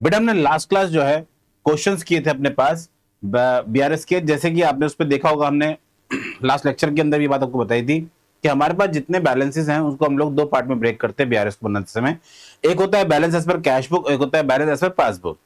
बेटा हमने last class जो है क्वेश्चंस किए थे अपने पास बीआरएस के, जैसे कि आपने उस पर देखा होगा, हमने लास्ट लेक्चर के अंदर ये बात आपको बताई थी कि हमारे पास जितने बैलेंसेस हैं उसको हम लोग दो पार्ट में ब्रेक करते हैं बीआरएस को बनाते समय। एक होता है balance as per cash book, एक होता है balance as per passbook.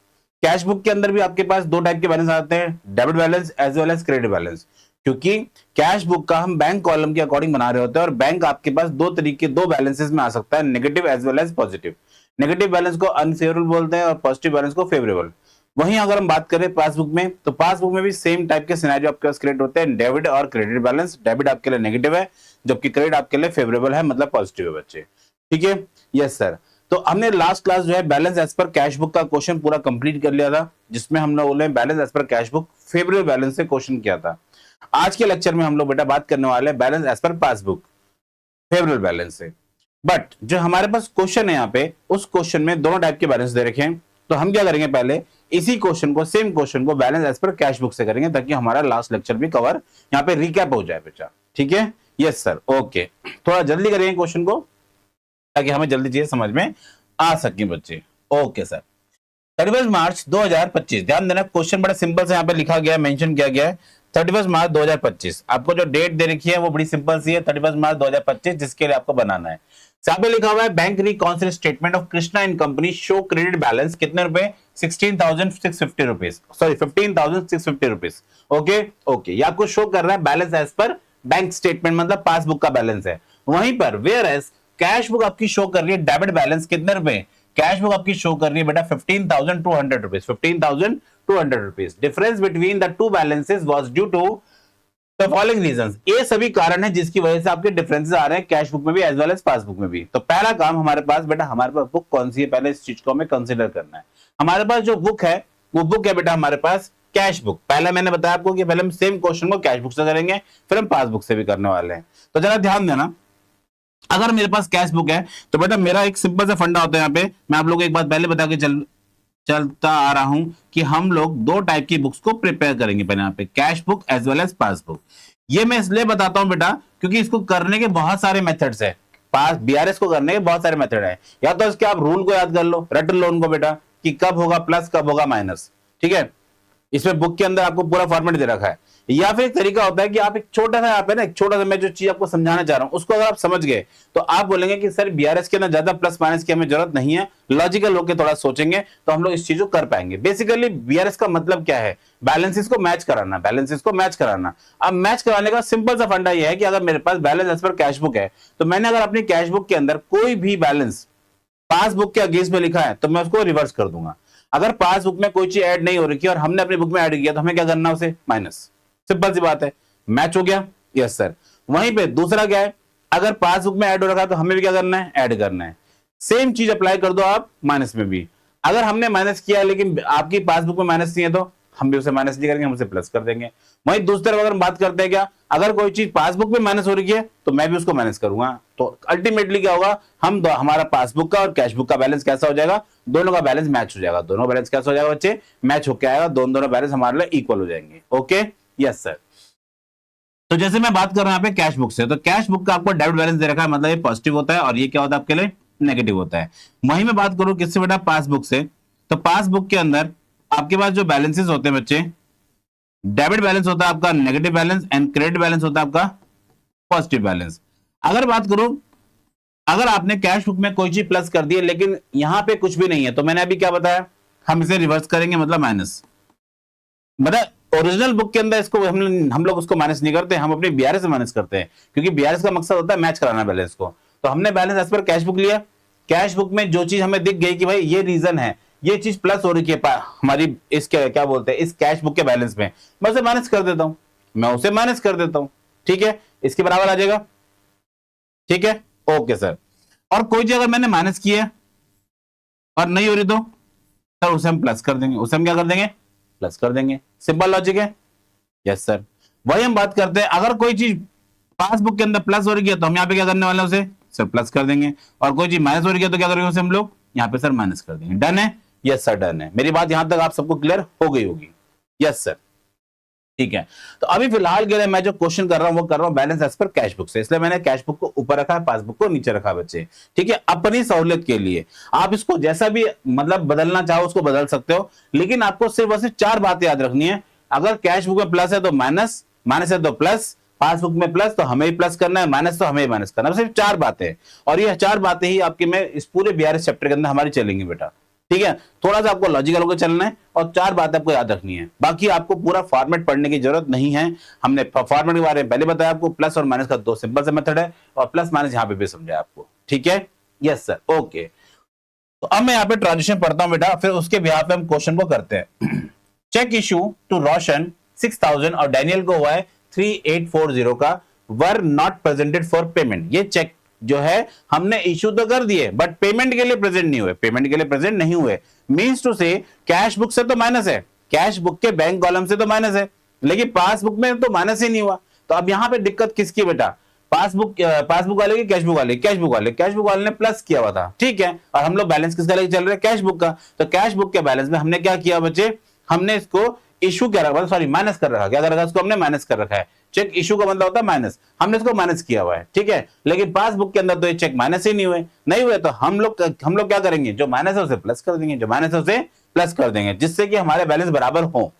Cash book के अंदर भी आपके पास दो टाइप के बैलेंस आते हैं, debit balance as well as credit balance. क्योंकि कैश बुक का हम बैंक कॉलम के अकॉर्डिंग बना रहे होते हैं और बैंक आपके पास दो तरीके, दो बैलेंसेस में आ सकता है, negative as well as positive. Negative balance को अनफेवरेबल बोलते हैं और पॉजिटिव बैलेंस को फेवरेबल। वहीं अगर हम बात करें पासबुक में, तो पासबुक में भी सेम टाइप के सिनेरियो आपके पास क्रिएट होते हैं, डेबिट और क्रेडिट बैलेंस। डेबिट आपके लिए नेगेटिव है जबकि क्रेडिट आपके लिए फेवरेबल है, मतलब पॉजिटिव है बच्चे। ठीक है, यस सर। तो हमने लास्ट क्लास जो है balance as per cash book का क्वेश्चन पूरा कंप्लीट कर लिया था, जिसमें हम लोगों ने balance as per cash book favourable balance से क्वेश्चन किया था। आज के लेक्चर में हम लोग बेटा बात करने वाले हैं balance as per passbook favourable balance से। बट जो हमारे पास क्वेश्चन है यहाँ पे, उस क्वेश्चन में दोनों टाइप के बैलेंस दे रखे हैं। तो हम क्या करेंगे, पहले इसी क्वेश्चन को, सेम क्वेश्चन को balance as per cash book से करेंगे, ताकि हमारा लास्ट लेक्चर भी कवर यहाँ पे रिकैप हो जाए बच्चा। ठीक है, यस सर, ओके। थोड़ा जल्दी करेंगे क्वेश्चन को ताकि हमें जल्दी चीजें समझ में आ सके बच्चे। Okay sir, 31 March 2025। ध्यान देना, क्वेश्चन बड़ा सिंपल से यहाँ पे लिखा गया है, मेंशन किया गया है 31 मार्च 2025। आपको जो डेट दे रखी है वो बड़ी सिंपल सी है, 31 मार्च 2025, जिसके लिए आपको बनाना है। यहाँ पे लिखा हुआ है bank reconcile statement of Krishna and company show credit balance कितने रुपए, 16,650 rupees, sorry 15,650 rupees. Okay okay, ये आपको शो कर रहा है balance as per bank statement, मतलब पासबुक का बैलेंस है। वहीं पर वेयर एज कैश बुक आपकी शो कर रही है डेबिट बैलेंस कितने रुपए, कैश बुक आपकी शो कर रही है बेटा 15,200 rupees, 15,200 rupees. Difference between the two balances was due to the following reasons. ये सभी कारण है जिसकी वजह से आपके डिफरेंसेस आ रहे हैं कैश बुक में भी एज वेल एज पासबुक में भी। तो पहला काम हमारे पास बेटा, हमारे पास बुक कौन सी है, पहले इस चीज को हमें कंसीडर करना है। हमारे पास जो बुक है वो बुक है बेटा हमारे पास कैश बुक। पहले मैंने बताया आपको कि पहले हम सेम क्वेश्चन को कैश बुक से करेंगे, फिर हम पासबुक से भी करने वाले हैं। तो जरा ध्यान देना, अगर मेरे पास कैश बुक है तो बेटा मेरा एक सिंपल सा फंडा होता है। यहाँ पे मैं आप लोगों को एक बात पहले बता के चलता आ रहा हूं कि हम लोग दो टाइप की बुक्स को प्रिपेयर करेंगे पहले, यहाँ पे cash book as well as passbook. ये मैं इसलिए बताता हूं बेटा क्योंकि इसको करने के बहुत सारे मेथड्स है, पास बीआरएस को करने के बहुत सारे मेथड है। या तो इसके आप रूल को याद कर लो, रट लो उनको बेटा, कि कब होगा प्लस कब होगा माइनस। ठीक है, इसमें बुक के अंदर आपको पूरा फॉर्मेट दे रखा है। या फिर एक तरीका होता है कि आप एक छोटा सा, यहाँ पे ना एक छोटा सा मैं जो चीज आपको समझाना चाह रहा हूं उसको अगर आप समझ गए तो आप बोलेंगे कि सर बीआरएस के अंदर ज्यादा प्लस माइनस की हमें जरूरत नहीं है, लॉजिकल होकर थोड़ा सोचेंगे तो हम लोग इस चीज को कर पाएंगे। बेसिकली बीआरएस का मतलब क्या है, बैलेंसेस को मैच कराना, बैलेंसेस को मैच कराना। अब मैच कराने का सिंपल सा फंडा यह है कि अगर मेरे पास balance as per cash book है तो मैंने अगर अपनी कैश बुक के अंदर कोई भी बैलेंस पासबुक के अगेंस्ट में लिखा है तो मैं उसको रिवर्स कर दूंगा। अगर पासबुक में कोई चीज ऐड नहीं हो रही है और हमने अपनी बुक में ऐड किया तो हमें क्या करना है, उसे माइनस। सिंपल सी बात है, मैच हो गया, यस सर। वहीं पे दूसरा क्या है, अगर पासबुक में ऐड हो रखा है तो हमें भी क्या करना है, ऐड करना है। सेम चीज अप्लाई कर दो आप माइनस में भी। अगर हमने माइनस किया लेकिन आपकी पासबुक में माइनस नहीं है तो हम भी उसे माइनस नहीं करेंगे, हम उसे प्लस कर देंगे। वहीं दूसरी तरफ अगर हम बात करते हैं क्या, अगर कोई चीज पासबुक में माइनस हो रही है तो मैं भी उसको माइनस करूंगा। तो अल्टीमेटली क्या होगा, हम हमारा पासबुक का और कैश बुक का बैलेंस कैसा हो जाएगा, दोनों का बैलेंस मैच हो जाएगा। दोनों बैलेंस कैसा हो जाएगा बच्चे, मैच होकर आएगा, दोनों बैलेंस हमारे लिए इक्वल हो जाएंगे। Okay, yes sir. तो जैसे मैं बात कर रहा हूं यहाँ पे कैश बुक से, तो कैश बुक का आपको डेबिट बैलेंस दे रखा है, मतलब ये पॉजिटिव होता है और ये क्या होता है आपके लिए, नेगेटिव होता है। वहीं मैं बात करूं किससे बेटा, पासबुक से, तो पासबुक के अंदर आपके पास जो बैलेंसेस होते हैं बच्चे, डेबिट बैलेंस होता है आपका negative balance and credit balance होता है आपका पॉजिटिव बैलेंस। अगर बात करूं, अगर आपने कैश बुक में कोई चीज प्लस कर दी है लेकिन यहां पे कुछ भी नहीं है तो मैंने अभी क्या बताया, हम इसे रिवर्स करेंगे, मतलब माइनस। मतलब ओरिजिनल बुक के अंदर इसको हम लोग उसको माइनस नहीं करते, हम अपने बीआरएस से माइनस करते हैं, क्योंकि बीआरएस का मकसद होता है मैच कराना बैलेंस को। तो हमने balance as per cash book लिया, कैश बुक में जो चीज हमें दिख गई कि भाई ये रीजन है, ये चीज प्लस हो रही है हमारी इसके क्या बोलते हैं इस कैश बुक के बैलेंस में, मैं उसे माइनस कर देता हूं, मैं उसे माइनस कर देता हूं। ठीक है, इसके बराबर आ जाएगा। ठीक है, ओके सर। और कोई चीज अगर मैंने माइनस की है और नहीं हो रही तो सर उसे हम प्लस कर देंगे, उसे हम क्या कर देंगे, प्लस कर देंगे। सिंपल लॉजिक है, यस सर। वही हम बात करते हैं, अगर कोई चीज पासबुक के अंदर प्लस हो रही है तो हम यहाँ पे क्या करने वाले हैं, उसे सर प्लस कर देंगे, और कोई चीज माइनस हो रही है तो क्या करेंगे, उसे हम लोग यहाँ पे सर माइनस कर देंगे। डन है, यस सर डन है। मेरी बात यहां तक आप सबको क्लियर हो गई होगी, यस सर। ठीक है। तो अभी फिलहाल के लिए मैं जो क्वेश्चन कर रहा हूं वो कर रहा हूं balance as per cash book से, इसलिए मैंने कैश बुक को ऊपर रखा है, पासबुक को नीचे रखा बच्चे। ठीक है, अपनी सहूलियत के लिए आप इसको जैसा भी मतलब बदलना चाहो उसको बदल सकते हो, लेकिन आपको सिर्फ और सिर्फ 4 बातें याद रखनी है। अगर कैश बुक में प्लस है तो माइनस, माइनस है तो प्लस, पासबुक में प्लस तो हमें ही प्लस करना है, माइनस तो हमें ही माइनस करना है। सिर्फ 4 बातें, और ये 4 बातें ही आपके में इस पूरे बीआरएस चैप्टर के अंदर हमारी चलेंगी बेटा। ठीक है, थोड़ा सा आपको लॉजिकल होकर चलना है और 4 बातें आपको याद रखनी है, बाकी आपको पूरा फॉर्मेट पढ़ने की जरूरत नहीं है। हमने फॉर्मेट के बारे में पहले बताया आपको, प्लस और माइनस का 2 सिंपल से मेथड है, और प्लस माइनस यहां पे भी समझाया आपको। ठीक है, यस सर, ओके। तो अब मैं यहां पे ट्रांजिशन पढ़ता हूं बेटा, फिर उसके बिहाफ पे हम क्वेश्चन को करते हैं। चेक इशू टू रोशन 6000 और डैनियल को हुआ है 3840 का, were not presented for payment. ये चेक जो है हमने इशू तो कर दिए बट पेमेंट के लिए प्रेजेंट नहीं हुए, पेमेंट के लिए प्रेजेंट नहीं हुए। मींस टू से कैश बुक से तो माइनस है, कैश बुक के बैंक कॉलम से तो माइनस है, लेकिन पासबुक में तो माइनस ही नहीं हुआ। तो अब यहां पे दिक्कत किसकी बेटा, पासबुक वाले की, कैश बुक वाले, कैश बुक वाले ने प्लस किया हुआ था। ठीक है, और हम लोग बैलेंस किसका लेके चल रहे हैं, कैश बुक का। तो कैश बुक के बैलेंस में हमने क्या किया बच्चे, हमने इसको इशू क्या रखा, सॉरी माइनस कर रखा, क्या कर रखा इसको हमने माइनस कर रखा है। चेक इशू का मतलब होता है माइनस, हमने इसको माइनस किया हुआ है। ठीक है, लेकिन पासबुक के अंदर तो ये चेक माइनस ही नहीं हुए तो हम लोग क्या करेंगे, जो माइनस है उसे प्लस कर देंगे, जो माइनस है उसे प्लस कर देंगे, जिससे कि हमारे बैलेंस बराबर हो।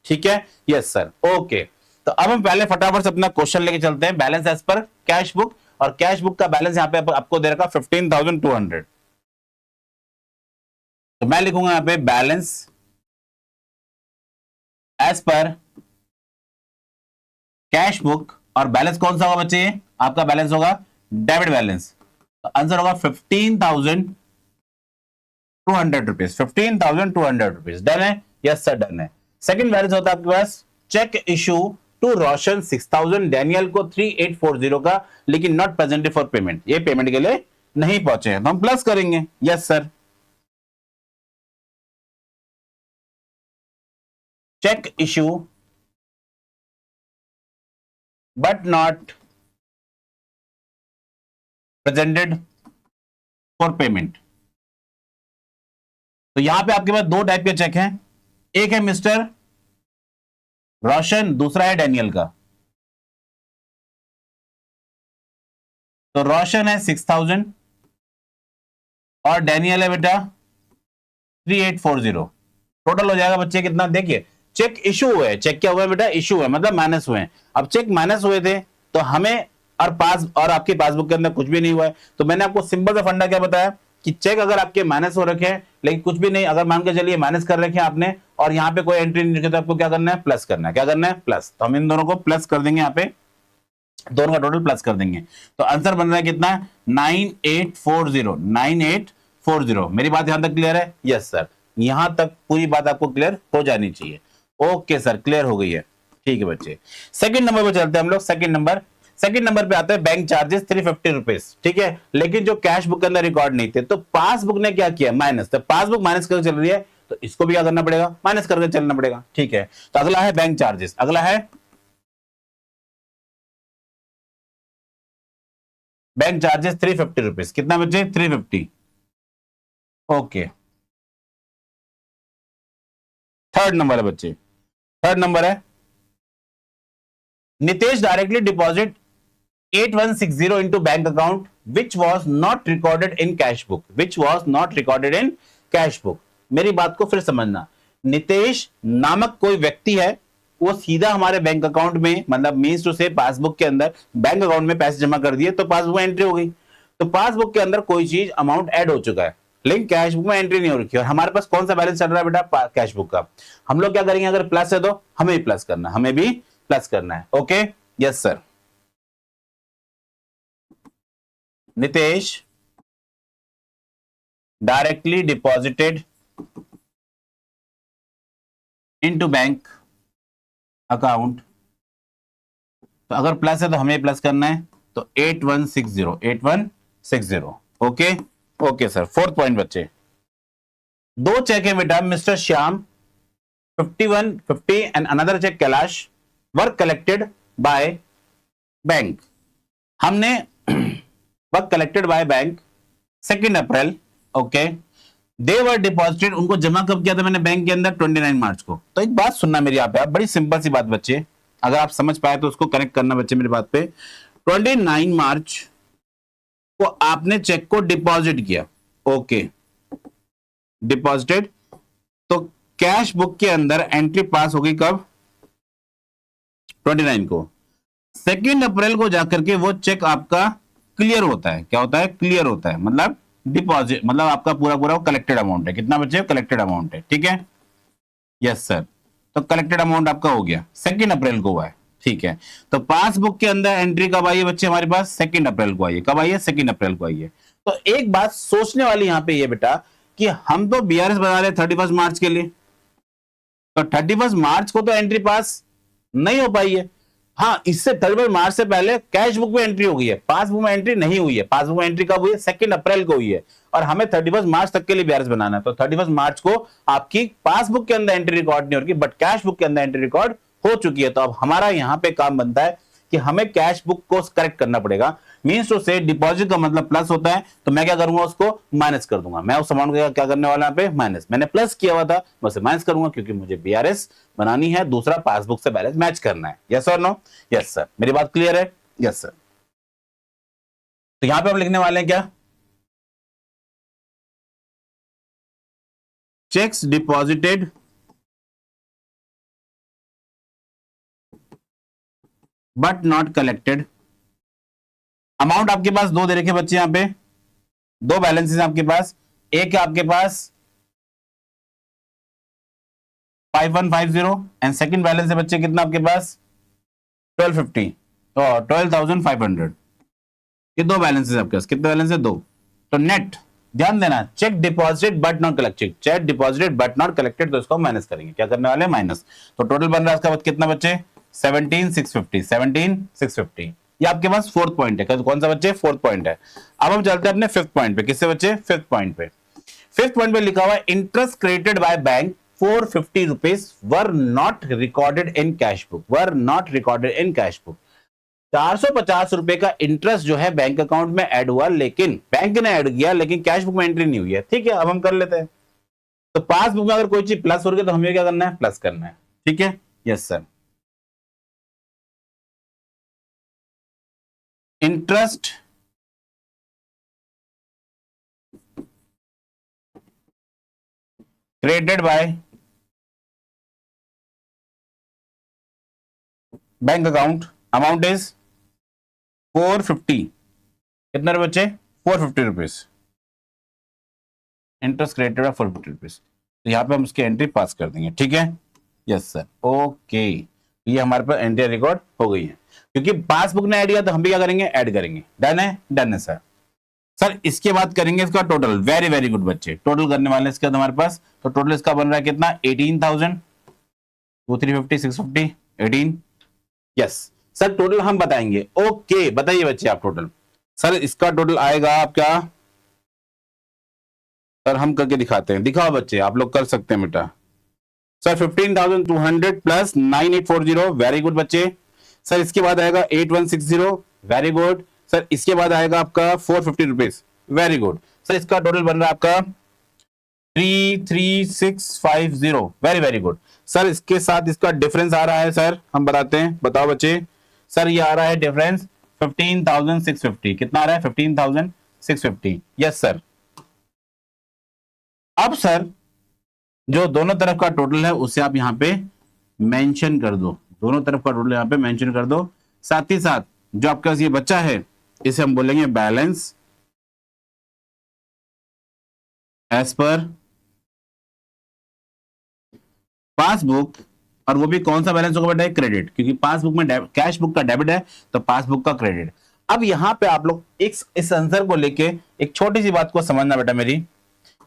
ठीक है, यस सर, ओके। तो अब हम पहले फटाफट से अपना क्वेश्चन लेके चलते हैं, balance as per cash book, और कैश बुक का बैलेंस यहां पे आपको दे रखा 15,200। तो मैं लिखूंगा यहां पे balance as per cash book, और बैलेंस कौन सा होगा बच्चे, आपका बैलेंस होगा डेबिट बैलेंस। तो आंसर होगा 15,200 रुपीज, 15,200 रुपीज। डन है, यस सर डन है। सेकंड बैलेंस होता है आपके पास cheque issue to Roshan 6000, Daniel को 3840 का, लेकिन नॉट प्रेजेंटेड फॉर पेमेंट, ये पेमेंट के लिए नहीं पहुंचे हैं, तो हम प्लस करेंगे। Yes sir. Cheque issue but not presented for payment. तो यहां पे आपके पास 2 टाइप के चेक हैं, एक है मिस्टर रोशन, दूसरा है डैनियल का। तो रोशन है 6000 और डैनियल है बेटा 3840। टोटल हो जाएगा बच्चे कितना, देखिए चेक इशू हुए, चेक क्या हुआ है बेटा, इशू है मतलब माइनस हुए हैं। अब चेक माइनस हुए थे तो हमें और आपकी पासबुक के अंदर कुछ भी नहीं हुआ है, तो मैंने आपको सिंपल सा फंडा क्या बताया कि चेक अगर आपके माइनस हो रखे हैं लेकिन कुछ भी नहीं, अगर मान के चलिए माइनस कर रखे हैं आपने और यहाँ पे कोई एंट्री नहीं रखी, तो आपको क्या करना है, प्लस करना है। क्या करना है, प्लस। तो हम इन दोनों को प्लस कर देंगे, यहाँ पे दोनों का टोटल प्लस कर देंगे। तो आंसर बन रहा है कितना, 9840, 9840। मेरी बात यहां तक क्लियर है, यस सर, यहां तक पूरी बात आपको क्लियर हो जानी चाहिए। ओके सर, क्लियर हो गई है। ठीक है बच्चे, सेकंड नंबर पे चलते हैं हम लोग। सेकंड नंबर पे आता है बैंक चार्जेस 350 रुपीज। ठीक है, लेकिन जो कैश बुक के अंदर रिकॉर्ड नहीं थे, तो पासबुक ने क्या किया, माइनस। तो पासबुक माइनस करके चल रही है, तो इसको भी क्या करना पड़ेगा, माइनस करके चलना पड़ेगा। ठीक है, तो अगला है बैंक चार्जेस, अगला है बैंक चार्जेस 350 रुपीज। कितना बच्चे, 350। ओके, थर्ड नंबर है बच्चे, थर्ड नंबर है Nitesh directly deposit 8160 into bank account which was not recorded in cash book, which was not recorded in cash book। मेरी बात को फिर समझना, नितेश नामक कोई व्यक्ति है, वो सीधा हमारे बैंक अकाउंट में, मतलब मींस टू से पासबुक के अंदर बैंक अकाउंट में पैसे जमा कर दिए, तो पासबुक में एंट्री हो गई। तो पासबुक के अंदर कोई चीज अमाउंट ऐड हो चुका है, लेकिन कैश बुक में एंट्री नहीं हो रखी। और हमारे पास कौन सा बैलेंस चल रहा है बेटा, कैश बुक का। हम लोग क्या करेंगे, अगर प्लस है तो हमें भी प्लस करना है, हमें भी प्लस करना है। Okay, yes sir. Nitesh directly deposited into bank account, तो अगर प्लस है तो हमें प्लस करना है, तो 8160, 8160। Okay, okay sir. Fourth point बच्चे, 2 चेक है बेटा, mister Shyam 5150 and another cheque Kailash were collected by bank. हमने were collected by bank 2 April. Okay, they were deposited, उनको जमा कब किया था मैंने बैंक के अंदर? 29 मार्च को। तो एक बात सुनना मेरी, यहाँ पे आप बड़ी सिंपल सी बात बच्चे, अगर आप समझ पाए तो उसको कनेक्ट करना बच्चे मेरी बात पे। 29 मार्च को आपने चेक को डिपॉजिट किया, ओके, डिपॉजिटेड, तो कैश बुक के अंदर एंट्री पास होगी कब? 29 को। 2 अप्रैल को जाकर के वो चेक आपका क्लियर होता है। क्या होता है? क्लियर होता है, मतलब डिपॉजिट, मतलब आपका पूरा पूरा कलेक्टेड अमाउंट है। कितना बच्चे? कलेक्टेड अमाउंट है, ठीक है, यस सर। तो कलेक्टेड अमाउंट आपका हो गया, 2 अप्रैल को हुआ है, ठीक है। तो पासबुक के अंदर एंट्री कब आई है बच्चे हमारे पास? 2 अप्रैल को आई है। कब आई है? 2 अप्रैल को आई है। तो एक बात सोचने वाली यहां पे ये बेटा कि हम तो बीआरएस बना रहे 31 मार्च के लिए, तो 31 मार्च को तो एंट्री पास नहीं हो पाई है। हाँ, इससे 31 मार्च से पहले कैश बुक में एंट्री हो गई है, पासबुक में एंट्री नहीं हुई है। पासबुक में एंट्री कब हुई है? 2 अप्रैल को हुई है, और हमें 31 मार्च तक के लिए बीआरएस बनाना है। तो 31 मार्च को आपकी पासबुक के अंदर एंट्री रिकॉर्ड नहीं हो रही, बट कैश बुक के अंदर एंट्री रिकॉर्ड हो चुकी है। तो अब हमारा यहां पे काम बनता है कि हमें कैश बुक को करेक्ट करना पड़ेगा। मींस टू से डिपॉजिट का मतलब प्लस होता है, तो मैं क्या करूंगा? उसको माइनस कर दूंगा। मैं उस अमाउंट का क्या करने वाला यहाँ पे? माइनस। मैंने प्लस किया हुआ था, मैं उसे माइनस करूंगा, क्योंकि मुझे बीआरएस बनानी है, दूसरा पासबुक से बैलेंस मैच करना है। यस और नो? यस सर, मेरी बात क्लियर है? Yes sir. तो यहां पे हम लिखने वाले हैं क्या? Checks deposited but not collected. Amount आपके पास दो दे रखे बच्चे, यहां पे दो बैलेंसेस आपके पास। एक है आपके पास 5150 एंड सेकंड बैलेंस है बच्चे कितना आपके पास? 1250 और 12,500। ये दो बैलेंसेस आपके पास। कितने बैलेंस है? दो। तो नेट ध्यान देना, check deposited but not collected, check deposited but not collected, तो इसको माइनस करेंगे। क्या करने वाले? माइनस। तो टोटल बन रहा है इसका कितना बच्चे? 17,650। 17,650। ये आपके पास फोर्थ पॉइंट है। कौन सा बच्चे? फोर्थ पॉइंट है। अब हम चलते हैं अपने फिफ्थ पॉइंट पे। किससे बच्चे? फिफ्थ पॉइंट पे। फिफ्थ पॉइंट पे लिखा हुआ है interest credited by bank 450 rupees were not recorded in cash book, were not recorded in cash book. 450 रुपए का इंटरेस्ट जो है बैंक अकाउंट में ऐड हुआ, लेकिन बैंक ने ऐड किया, लेकिन कैश बुक में एंट्री नहीं हुई है। ठीक है, अब हम कर लेते हैं। तो पासबुक में अगर कोई चीज प्लस हो रही है तो हमें क्या करना है? प्लस करना है। ठीक है, yes sir. Interest credited by bank account, amount is 450। कितने रुपए बच्चे? 450 rupees. Interest credited bye 450 rupees. तो यहाँ पे हम उसकी एंट्री पास कर देंगे। ठीक है, यस सर, ओके। ये हमारे पास एंट्री रिकॉर्ड हो गई है, क्योंकि पासबुक ने ऐड किया तो हम भी क्या करेंगे? ऐड करेंगे। डन है? डन है सर। सर इसके बाद करेंगे इसका टोटल। वेरी वेरी गुड बच्चे, टोटल करने वाले इसके बाद हमारे पास। तो टोटल इसका बन रहा है कितना? 18,000, 2,350, 650, 18। यस सर, टोटल हम बताएंगे। ओके, बताइए बच्चे आप टोटल। सर इसका टोटल आएगा आपका, सर हम करके दिखाते हैं। दिखाओ बच्चे, आप लोग कर सकते हैं बेटा। सर 15,200 प्लस 9840, वेरी गुड बच्चे। सर इसके बाद आएगा 8160, वेरी गुड। सर इसके बाद आएगा आपका 450 रुपीज, वेरी गुड। सर इसका टोटल बन रहा है आपका 33650, वेरी वेरी गुड। सर इसके साथ इसका डिफरेंस आ रहा है, सर हम बताते हैं, बताओ बच्चे। सर ये आ रहा है डिफरेंस 15,650। कितना आ रहा है? 15,650। Yes sir. अब सर जो दोनों तरफ का टोटल है उसे आप यहां पे मेंशन कर दो। दोनों तरफ का टोटल यहां पे मेंशन कर दो। साथ ही साथ जो आपका ये बच्चा है इसे हम बोलेंगे बैलेंस एज पर पासबुक, और वो भी कौन सा बैलेंस होगा बेटा? क्रेडिट, क्योंकि पासबुक में कैश बुक का डेबिट है तो पासबुक का क्रेडिट। अब यहां पे आप लोग इस आंसर को लेके एक छोटी सी बात को समझना बेटा मेरी,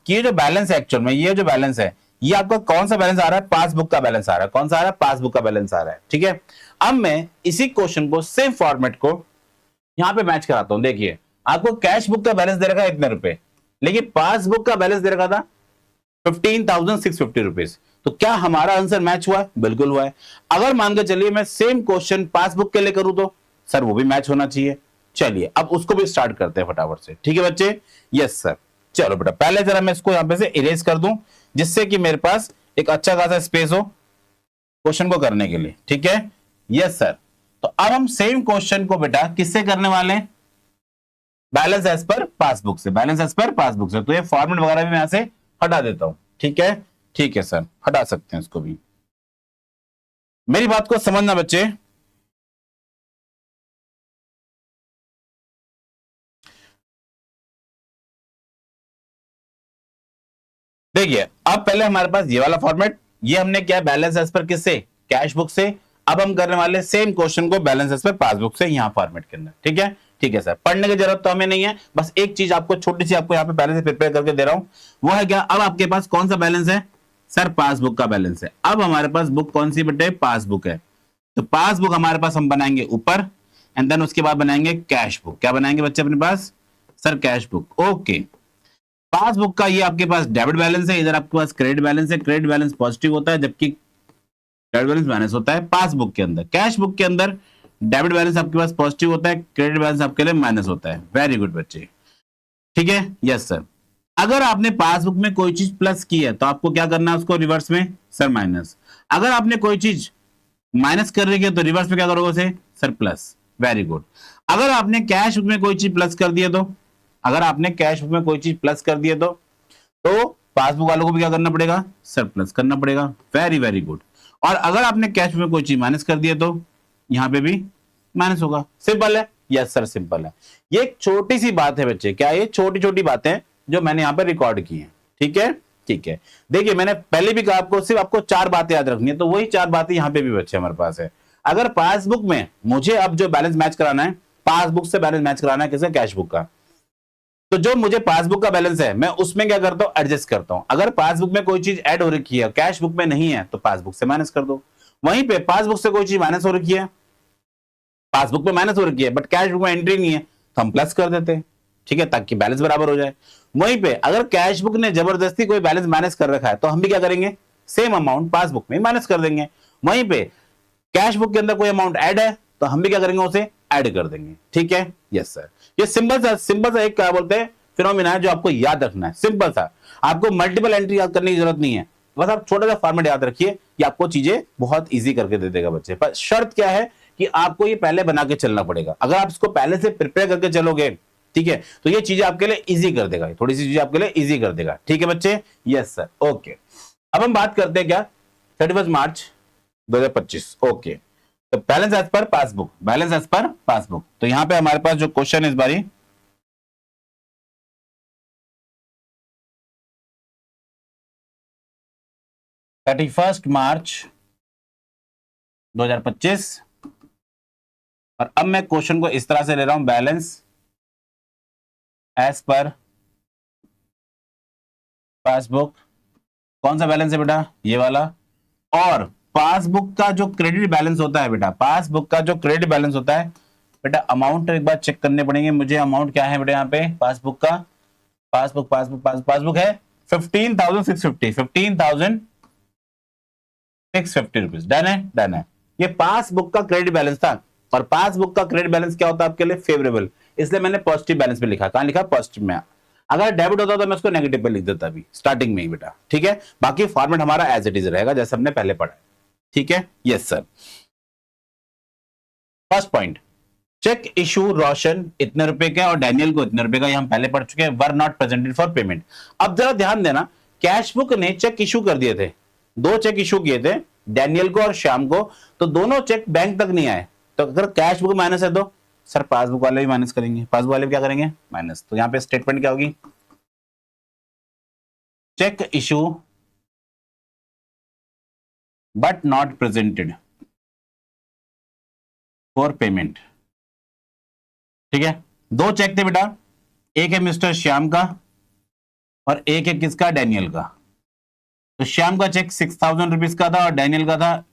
कि ये जो बैलेंस है एक्चुअल में, ये जो बैलेंस है ये आपका कौन सा बैलेंस आ रहा है? पासबुक का बैलेंस आ रहा है। कौन सा आ रहा है? पासबुक का बैलेंस आ रहा है। ठीक है, अब मैं इसी क्वेश्चन को सेम फॉर्मेट को यहां पे मैच कराता हूं। देखिए, आपको कैश बुक का बैलेंस दे रखा है इतने रुपए, लेकिन पासबुक का बैलेंस दे रखा था 15,650 रुपीज। तो क्या हमारा आंसर मैच हुआ है? बिल्कुल हुआ है। अगर मान के चलिए मैं सेम क्वेश्चन पासबुक के लिए करूं तो सर वो भी मैच होना चाहिए। चलिए अब उसको भी स्टार्ट करते हैं फटाफट से। ठीक है बच्चे? Yes sir. चलो बेटा पहले जरा मैं इसको यहां पे से इरेज कर दूं, जिससे कि मेरे पास एक अच्छा खासा स्पेस हो क्वेश्चन को करने के लिए। ठीक है, यस सर। तो अब हम सेम क्वेश्चन को बेटा किससे करने वाले हैं? बैलेंस एज पर पासबुक से, बैलेंस एज पर पासबुक से। तो ये फॉर्मेट वगैरह भी मैं यहां से हटा देता हूं। ठीक है, ठीक है सर, हटा सकते हैं इसको भी। मेरी बात को समझना बच्चे, देखिए अब पहले हमारे पास ये वाला फॉर्मेट, ये हमने क्या बैलेंस एज पर किससे? कैश बुक से। अब हम करने वाले सेम क्वेश्चन को बैलेंस एज पर पासबुक से यहां फॉर्मेट के अंदर। ठीक है, ठीक है सर। पढ़ने की जरूरत तो हमें नहीं है, बस एक चीज आपको छोटी सी आपको यहां पे पहले से प्रिपेयर करके दे रहा हूं, वो है क्या? अब आपके पास कौन सा बैलेंस है सर? पासबुक का बैलेंस है। अब हमारे पास बुक कौन सी बेटे? पासबुक है। तो पासबुक हमारे पास हम बनाएंगे ऊपर, एंड देन उसके बाद बनाएंगे कैश बुक। क्या बनाएंगे बच्चे अपने पास? Sir cash book. Okay, passbook का ये आपके पास डेबिट बैलेंस है, इधर आपके पास क्रेडिट बैलेंस है। क्रेडिट बैलेंस पॉजिटिव होता है जबकि डेबिट बैलेंस माइनस होता है पासबुक के अंदर। कैश बुक के अंदर डेबिट बैलेंस आपके पास पॉजिटिव होता है, क्रेडिट बैलेंस आपके लिए माइनस होता है। वेरी गुड बच्चे, ठीक है, यस सर। अगर आपने पासबुक में कोई चीज प्लस की है तो आपको क्या करना है? उसको रिवर्स में सर माइनस। अगर आपने कोई चीज माइनस कर रही है तो रिवर्स में क्या करोगे उसे? Sir plus. Very good. अगर आपने कैश बुक में कोई चीज प्लस कर दिया तो, अगर आपने कैश बुक में कोई चीज प्लस कर दिया तो पासबुक वालों को भी क्या करना पड़ेगा? सर प्लस करना पड़ेगा। Very very good. और अगर आपने कैश बुक में कोई चीज माइनस कर दिया तो यहां पे भी माइनस होगा। सिंपल है, यस सर सिंपल है। ये एक छोटी सी बात है बच्चे, क्या ये छोटी छोटी बातें जो मैंने यहां पर रिकॉर्ड की हैं। ठीक है, ठीक है। देखिए मैंने पहले भी कहा आपको सिर्फ आपको 4 बातें याद रखनी है, तो वही 4 बातें यहां पे भी बच्चे हमारे पास है। अगर पासबुक में मुझे अब जो बैलेंस मैच कराना है, पासबुक से बैलेंस मैच कराना है किसका? कैश बुक का। तो जो मुझे पासबुक का बैलेंस है मैं उसमें क्या करता हूं? एडजस्ट करता हूं। अगर पासबुक में कोई चीज ऐड हो रखी है कैश बुक में नहीं है तो पासबुक से माइनस कर दो। वहीं पे पासबुक से कोई चीज माइनस हो रखी है, पासबुक में माइनस हो रखी है बट कैश बुक में एंट्री नहीं है तो हम प्लस कर देते हैं। ठीक है, ताकि बैलेंस बराबर हो जाए। वहीं पे अगर कैश बुक ने जबरदस्ती कोई बैलेंस माइनस कर रखा है तो हम भी क्या करेंगे? सेम अमाउंट पासबुक में माइनस कर देंगे। वहीं पे कैश बुक के अंदर कोई अमाउंट ऐड है तो हम भी क्या करेंगे? उसे ऐड कर देंगे। ठीक है, यस सर। ये सिंपल सा एक क्या बोलते हैं फिनोमिना है जो आपको याद रखना है। सिंपल सा, आपको मल्टीपल एंट्री याद करने की जरूरत नहीं है, बस आप छोटा सा फॉर्मेट याद रखिए कि आपको चीजें बहुत इजी करके दे देगा बच्चे। पर शर्त क्या है कि आपको ये पहले बना के चलना पड़ेगा। अगर आप इसको पहले से प्रिपेयर करके चलोगे, ठीक है, तो ये चीजें आपके लिए इजी कर देगा, थोड़ी सी चीजें आपके लिए इजी कर देगा। ठीक है बच्चे, यस सर। ओके, अब हम बात करते हैं क्या? 31 मार्च 2025। ओके, तो balance as per passbook, balance as per passbook. तो यहां पे हमारे पास जो क्वेश्चन इस बारी 31 मार्च 2025, और अब मैं क्वेश्चन को इस तरह से ले रहा हूं, बैलेंस एज पर पासबुक। कौन सा बैलेंस है बेटा? ये वाला। और पासबुक का जो क्रेडिट बैलेंस होता है बेटा, पासबुक का जो क्रेडिट बैलेंस होता है बेटा, अमाउंट एक बार चेक करने पड़ेंगे मुझे। अमाउंट क्या है बेटा यहाँ पे पासबुक का? पासबुक है 15,650, 15,650 रुपीज। डन है, डन है। ये पासबुक का क्रेडिट बैलेंस था, और पासबुक का क्रेडिट बैलेंस क्या होता है आपके लिए? फेवरेबल। इसलिए मैंने पॉजिटिव बैलेंस पे लिखा। कहां लिखा? पॉजिटिव में। अगर डेबिट होता तो मैं उसको नेगेटिव पे लिख देता अभी स्टार्टिंग में ही बेटा। ठीक है, बाकी फॉर्मेट हमारा एज इट इज रहेगा जैसे हमने पहले पढ़ा है। ठीक है, yes sir. First point, cheque issue Roshan इतने रुपए का और डैनियल को इतने रुपए का, ये हम पहले पढ़ चुके हैं। Were not presented for payment. अब जरा ध्यान देना, कैश बुक ने चेक इशू कर दिए थे, 2 चेक इशू किए थे, डैनियल को और श्याम को, तो दोनों चेक बैंक तक नहीं आए। तो अगर कैश बुक माइनस है तो सर पासबुक वाले भी माइनस करेंगे, पासबुक वाले भी क्या करेंगे? माइनस। तो यहां पे स्टेटमेंट क्या होगी? Cheque issue but not presented for payment. ठीक है, 2 चेक थे बेटा, एक है मिस्टर श्याम का और एक है किसका? डैनियल का। तो श्याम का चेक 6,000 रुपीज का था और डैनियल का था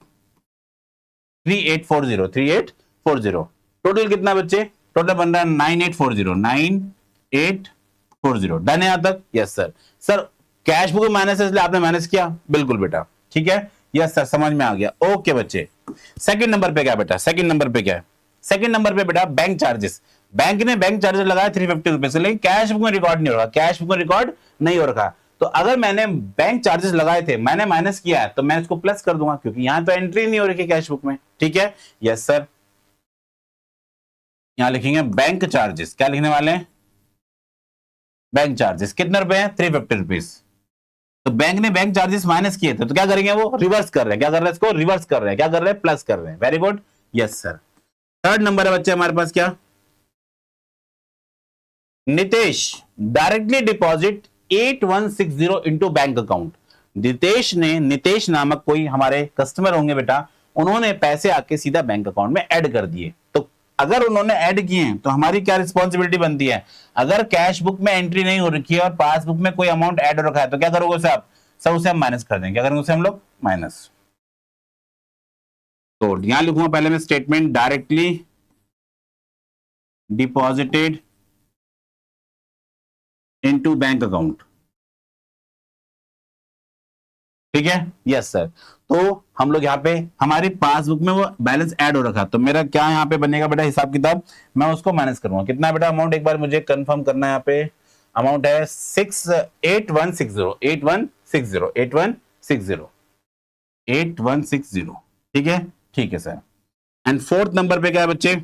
3840। टोटल कितना बच्चे? टोटल बन रहा है 9840। डन है यहां तक? Yes sir. Sir cash book minus है इसलिए आपने माइनस किया, बिल्कुल बेटा। ठीक है, यस सर, समझ में आ गया। ओके बच्चे, सेकंड नंबर पे क्या बेटा? सेकंड नंबर पे क्या है? सेकंड नंबर पे बेटा बैंक चार्जेस। बैंक ने बैंक चार्जेस लगाया 350 रुपए से, लेकिन कैश बुक में रिकॉर्ड नहीं हो रहा, कैश बुक में रिकॉर्ड नहीं हो रखा। तो अगर मैंने बैंक चार्जेस लगाए थे, मैंने माइनस किया है, तो मैं इसको प्लस कर दूंगा, क्योंकि यहां तो एंट्री नहीं हो रही कैश बुक में। ठीक है, यस सर। यहां लिखेंगे बैंक चार्जेस, क्या लिखने वाले हैं, बैंक चार्जेस कितने रुपए हैं, 350 रुपीज। तो बैंक ने बैंक चार्जेस माइनस किए थे, तो क्या करेंगे, वो रिवर्स कर रहे हैं, क्या कर रहे हैं, इसको रिवर्स कर रहे हैं, क्या कर रहे हैं, प्लस कर रहे हैं। Very good, yes sir. Third number है बच्चे हमारे पास, क्या, Nitesh directly deposit 8160 into bank account. Nitesh नामक कोई हमारे कस्टमर होंगे बेटा, उन्होंने पैसे आके सीधा बैंक अकाउंट में ऐड कर दिए। तो अगर उन्होंने ऐड किए हैं तो हमारी क्या रिस्पॉन्सिबिलिटी बनती है, अगर कैश बुक में एंट्री नहीं हो रखी है और पासबुक में कोई अमाउंट ऐड हो रखा है, तो क्या करोगे साहब, सब उसे हम माइनस कर देंगे। क्या करेंगे उसे हम लोग, माइनस। तो यहां लिखूंगा पहले मैं statement, directly deposited into bank account. ठीक है, यस सर। तो हम लोग यहाँ पे हमारी पासबुक में वो बैलेंस ऐड हो रखा, तो मेरा क्या यहाँ पे बनेगा बेटा हिसाब किताब, मैं उसको माइनस करूंगा। कितना है बेटा अमाउंट, एक बार मुझे कंफर्म करना है। यहाँ पे अमाउंट है 8160। ठीक है, ठीक है सर। एंड फोर्थ नंबर पे क्या है बच्चे,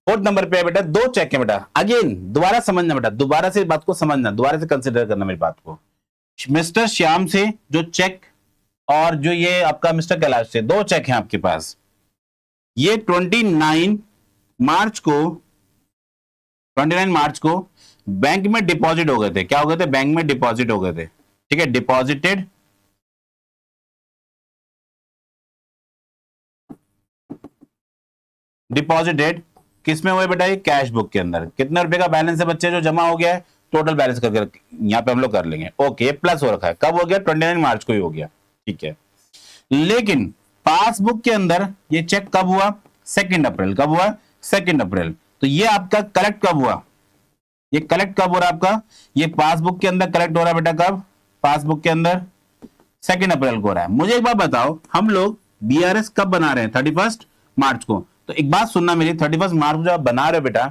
फोर्थ नंबर पे है बेटा, दो चेक है बेटा। अगेन दोबारा समझना बेटा, दोबारा से बात को समझना, दोबारा से कंसिडर करना मेरी बात को। मिस्टर श्याम से जो चेक, और जो ये आपका मिस्टर कैलाश से, दो चेक हैं आपके पास। ये 29 मार्च को बैंक में डिपॉजिट हो गए थे। क्या हो गए थे, बैंक में डिपॉजिट हो गए थे। ठीक है, डिपॉजिटेड डिपॉजिटेड किस में हुए बेटा, ये कैश बुक के अंदर। कितने रुपए का बैलेंस है बच्चे जो जमा हो गया है, टोटल बैलेंस करके यहां पे हम लोग कर लेंगे। ओके, प्लस हो रखा है, कब हो गया, 29 मार्च को ही हो गया। ठीक है, लेकिन पासबुक के अंदर ये चेक कब हुआ, 2 अप्रैल। कब हुआ, 2 अप्रैल। तो ये आपका कलेक्ट कब हुआ, ये कलेक्ट कब हो रहा है आपका, ये पासबुक के अंदर कलेक्ट हो रहा है बेटा, कब, पासबुक के अंदर 2 अप्रैल को हो रहा है। मुझे एक बात बताओ, हम लोग बीआरएस कब बना रहे हैं, 31 मार्च को। तो एक बात सुनना मेरी, 31 मार्च को जब आप बना रहे हो बेटा,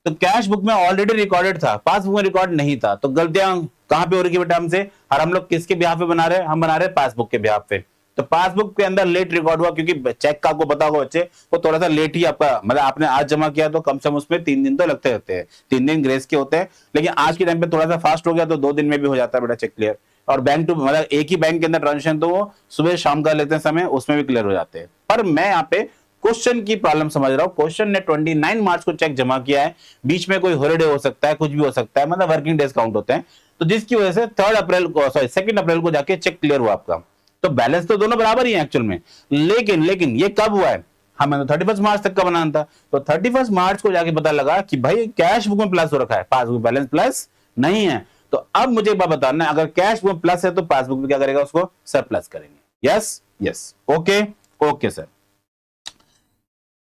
तो कैश बुक में ऑलरेडी रिकॉर्डेड था, पासबुक में रिकॉर्ड नहीं था। तो गलतियां कहां पे हो रही है बेटा हमसे, और हम लोग किसके बिहाफ पे बना रहे हैं, हम बना रहे हैं पासबुक के बिहाफ पे। तो पासबुक के अंदर लेट रिकॉर्ड हुआ, क्योंकि चेक का आपको पता होगा बच्चे, वो थोड़ा सा लेट ही आपका, मतलब आपने आज जमा किया तो कम से कम उसमें 3 दिन तो लगते रहते हैं, 3 दिन ग्रेस के होते हैं। लेकिन आज के टाइम पे थोड़ा सा फास्ट हो गया, तो 2 दिन में भी हो जाता है बेटा चेक क्लियर। और बैंक टू मतलब एक ही बैंक के अंदर ट्रांजेक्शन तो वो सुबह शाम कर लेते हैं समय, उसमें भी क्लियर हो जाते हैं। पर मैं यहाँ पे क्वेश्चन की प्रॉब्लम समझ रहा हूं। क्वेश्चन ने 29 मार्च को चेक जमा किया है, बीच में कोई हॉलिडे हो सकता है, कुछ भी हो सकता है, मतलब वर्किंग डेज काउंट होते हैं। तो जिसकी वजह से 3 अप्रैल को, सॉरी 2 अप्रैल को जाके चेक क्लियर हुआ आपका। तो बैलेंस तो दोनों बराबर ही है एक्चुअल में, लेकिन ये कब हुआ है, हमें तो 31 मार्च तक का बनाना था। तो 31 मार्च को जाके पता लगा कि भाई कैश बुक में प्लस हो रखा है, पासबुक बैलेंस प्लस नहीं है। तो अब मुझे एक बात बताना है, अगर कैश बुक में प्लस है तो पासबुक में क्या करेगा, उसको सर प्लस करेंगे। Yes yes, okay okay sir.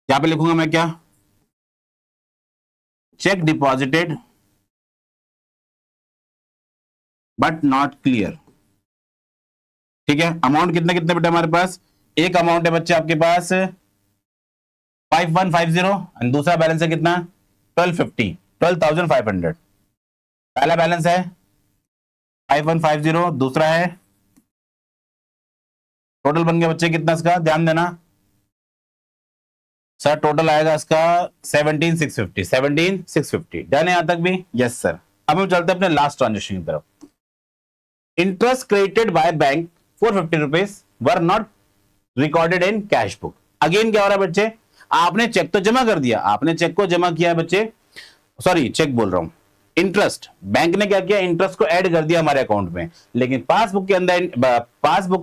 यहां पे लिखूंगा मैं क्या, check deposited but not clear. ठीक है, अमाउंट कितने कितने बेटा हमारे पास, एक अमाउंट है बच्चे आपके पास 5150, और दूसरा बैलेंस है कितना, 1250 पहला बैलेंस है 5150, दूसरा है, टोटल बन गया बच्चे कितना इसका, ध्यान देना सर, टोटल आएगा इसका 17650। डन है यहां तक भी, यस सर। अब हम चलते हैं अपने लास्ट ट्रांजेक्शन की तरफ। Interest credited by bank 450 rupees were not recorded in cash book. Again क्या हो रहा है बच्चे, आपने चेक तो जमा कर दिया, आपने चेक को जमा किया है बच्चे, सॉरी चेक बोल रहा हूं, इंटरेस्ट, बैंक ने क्या किया, इंटरेस्ट को ऐड कर दिया हमारे अकाउंट में, लेकिन पासबुक के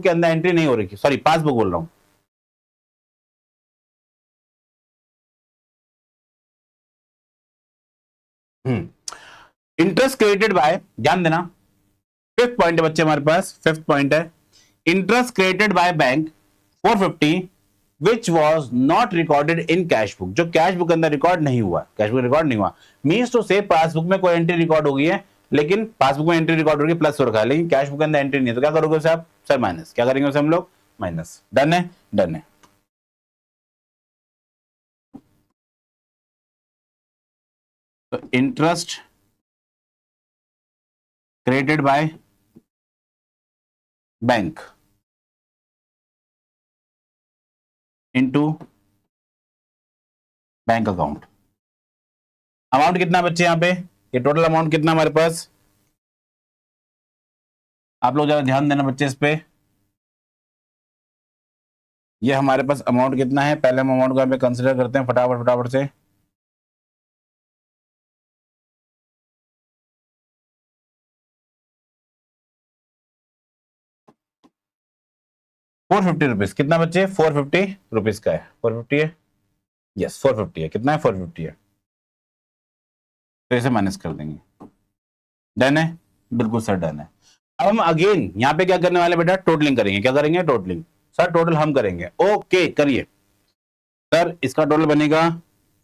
अंदर एंट्री नहीं हो रही थी, सॉरी पासबुक बोल रहा हूं। इंटरेस्ट क्रेडिटेड बाय, ध्यान देना, फिफ्थ पॉइंट है बच्चे हमारे पास, फिफ्थ पॉइंट है, interest credited by bank 450 which was not recorded in cash book, जो कैश बुक के अंदर रिकॉर्ड नहीं हुआ, कैश बुक रिकॉर्ड नहीं हुआ, मीन्स टू से पासबुक में कोई एंट्री रिकॉर्ड हो गई है, लेकिन पासबुक में एंट्री रिकॉर्ड हो गई प्लस हो रखा है, लेकिन कैश बुक के अंदर एंट्री नहीं है। तो क्या करोगे उसे आप, सर माइनस, क्या करेंगे उसे हम लोग, माइनस। डन है, डन है। तो interest credited by bank into bank account. Amount कितना बच्चे यहाँ पे, ये टोटल अमाउंट कितना हमारे पास, आप लोग जरा ध्यान देना बच्चे इस पे। ये हमारे पास अमाउंट कितना है, पहले हम अमाउंट को यहाँ पे कंसिडर करते हैं फटाफट फटाफट से। ₹450 कितना बच्चे, ₹450 का है, 450 है, यस 450 है, कितना है 450 है, तो इसे माइनस कर देंगे। डन है, बिल्कुल सर डन है। अब हम अगेन यहाँ पे क्या करने वाले बेटा, टोटलिंग करेंगे, क्या करेंगे टोटलिंग, सर टोटल हम करेंगे, ओके करिए सर। इसका टोटल बनेगा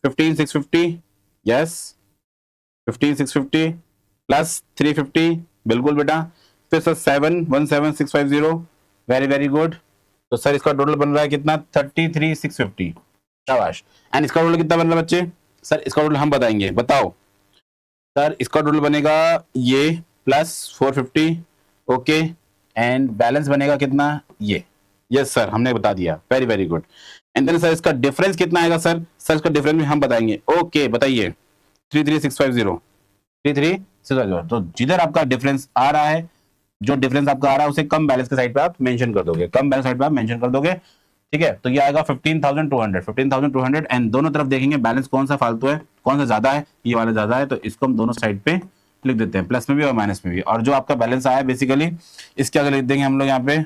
15,650, यस 15,650 प्लस 350, बिल्कुल बेटा, फिर सर 717,650, वेरी वेरी गुड। तो सर इसका टोटल बन रहा है कितना, 33,650, शाबाश। एंड इसका टोटल कितना बन रहा है बच्चे, सर इसका टोटल हम बताएंगे, बताओ सर। इसका टोटल बनेगा ये प्लस 450, ओके, एंड बैलेंस बनेगा कितना, ये, यस सर हमने बता दिया, very very good. And then sir इसका डिफरेंस कितना आएगा सर, सर इसका डिफरेंस भी हम बताएंगे, ओके बताइए। 33,650, 33,650, तो जिधर आपका डिफरेंस आ रहा है, जो डिफरेंस आपका आ रहा है उसे कम बैलेंस के साइड पे आप मेंशन कर दोगे, कम बैलेंस साइड पे आप मेंशन कर दोगे, ठीक है। तो ये आएगा 15,200 एंड दोनों तरफ देखेंगे बैलेंस कौन सा फालतू है, कौन सा ज्यादा है, ये वाला ज्यादा है, तो इसको हम दोनों साइड पे लिख देते हैं, प्लस में भी और माइनस में भी। और जो आपका बैलेंस आया बेसिकली इसके आगे लिख देंगे हम लोग यहाँ पे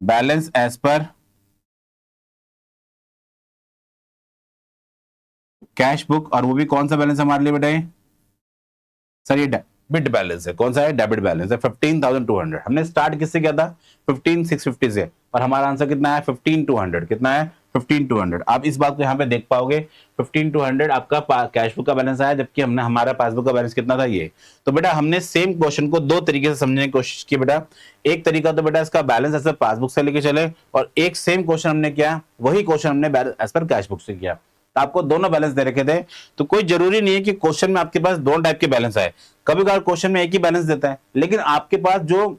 balance as per cash book, और वो भी कौन सा बैलेंस हमारे लिए बेटा, सर ये डेबिट बैलेंस है, कौन सा है, डेबिट बैलेंस है 15,200। हमने स्टार्ट किससे किया था, 15,650 से, और हमारा आंसर कितना है 15,200, कितना है 15,200। आप इस बात को यहाँ पे देख पाओगे 15,200 आपका कैश बुक का बैलेंस आया, जबकि हमने हमारा पासबुक का बैलेंस कितना था ये। तो बेटा हमने सेम क्वेश्चन को दो तरीके से समझने की कोशिश की बेटा। एक तरीका तो बेटा इसका बैलेंस एज पर पासबुक से लेके चले, और एक सेम क्वेश्चन हमने किया, वही क्वेश्चन हमने एज पर कैश बुक से किया। तो आपको दोनों बैलेंस दे रखे थे, तो कोई जरूरी नहीं है कि क्वेश्चन में आपके पास दोनों टाइप के बैलेंस आए। कभी कभार क्वेश्चन में एक ही बैलेंस देता है, लेकिन आपके पास जो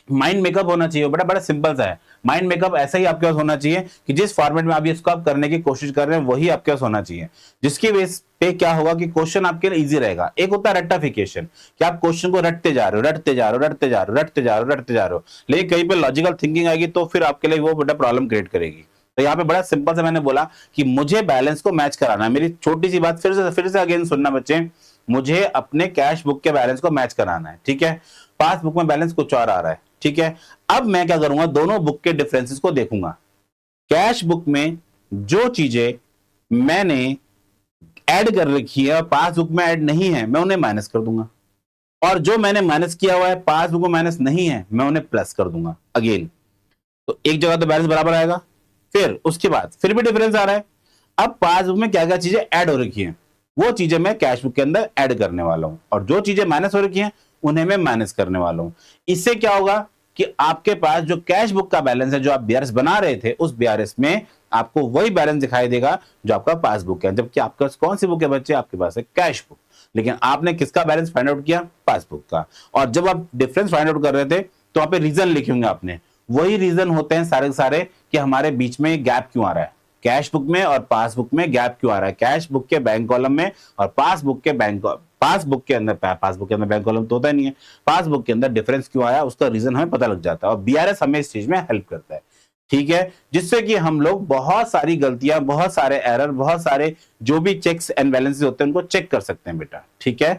माइंड मेकअप होना चाहिए बड़ा बड़ा सिंपल सा है। माइंड मेकअप ऐसा ही आपके पास होना चाहिए कि जिस फॉर्मेट में आप इसको आप करने की कोशिश कर रहे हैं वही आपके पास होना चाहिए, जिसकी बेस पे क्या होगा कि क्वेश्चन आपके लिए इजी रहेगा। एक होता है रट्टाफिकेशन, कि आप क्वेश्चन को रटते जा रहे हो, रटते जा रहे हो, रटते जा रहे हो, रटते जा रहे हो, रटते जा रहे हो, लेकिन कहीं पे लॉजिकल थिंकिंग आएगी तो फिर आपके लिए वो बड़ा प्रॉब्लम क्रिएट करेगी। तो यहाँ पे बड़ा सिंपल से मैंने बोला कि मुझे बैलेंस को मैच कराना है। मेरी छोटी सी बात फिर से अगेन सुनना बच्चे, मुझे अपने कैश बुक के बैलेंस को मैच कराना है, ठीक है। पासबुक में बैलेंस कुछ और आ रहा है, ठीक है। अब मैं क्या करूंगा, दोनों बुक के डिफरेंसेस को देखूंगा। कैश बुक में जो चीजें मैंने ऐड कर रखी है और पासबुक में ऐड नहीं है, मैं उन्हें माइनस कर दूंगा, और जो मैंने माइनस किया हुआ है पासबुक में माइनस नहीं है, मैं उन्हें प्लस कर दूंगा अगेन। तो एक जगह तो बैलेंस बराबर आएगा, फिर उसके बाद फिर भी डिफरेंस आ रहा है। अब पासबुक में क्या क्या चीजें ऐड हो रखी हैं, वो चीजें मैं कैश बुक के अंदर ऐड करने वाला हूं, और जो चीजें माइनस हो रखी हैं उन्हें मैं माइनस करने वाला हूं। इससे क्या होगा कि आपके पास जो कैश बुक का बैलेंस है, जो आप बीआरएस बना रहे थे, उस बीआरएस में आपको वही बैलेंस दिखाई देगा जो आपका पासबुक है। जबकि आपके पास कौन सी बुक है बच्चे, आपके पास है कैश बुक, लेकिन आपने किसका बैलेंस फाइंड आउट किया, पासबुक का। और जब आप डिफरेंस फाइंड आउट कर रहे थे तो वहां पे रीजन लिखे होंगे आपने, वही रीजन होते हैं सारे सारे कि हमारे बीच में गैप क्यों आ रहा है, कैश बुक में और पासबुक में गैप क्यों आ रहा है, कैश बुक के बैंक कॉलम में और पासबुक के अंदर बैंक कॉलम तो होता ही नहीं है, पासबुक के अंदर डिफरेंस क्यों आया, उसका रीजन हमें पता लग जाता है, और बीआरएस हमें इस चीज में हेल्प करता है, ठीक है। जिससे कि हम लोग बहुत सारी गलतियां, बहुत सारे एरर, बहुत सारे जो भी चेक्स एंड बैलेंसेस होते हैं उनको चेक कर सकते हैं बेटा, ठीक है।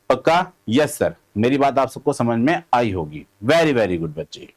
पक्का, यस सर, मेरी बात आप सबको समझ में आई होगी, वेरी वेरी गुड बच्चे।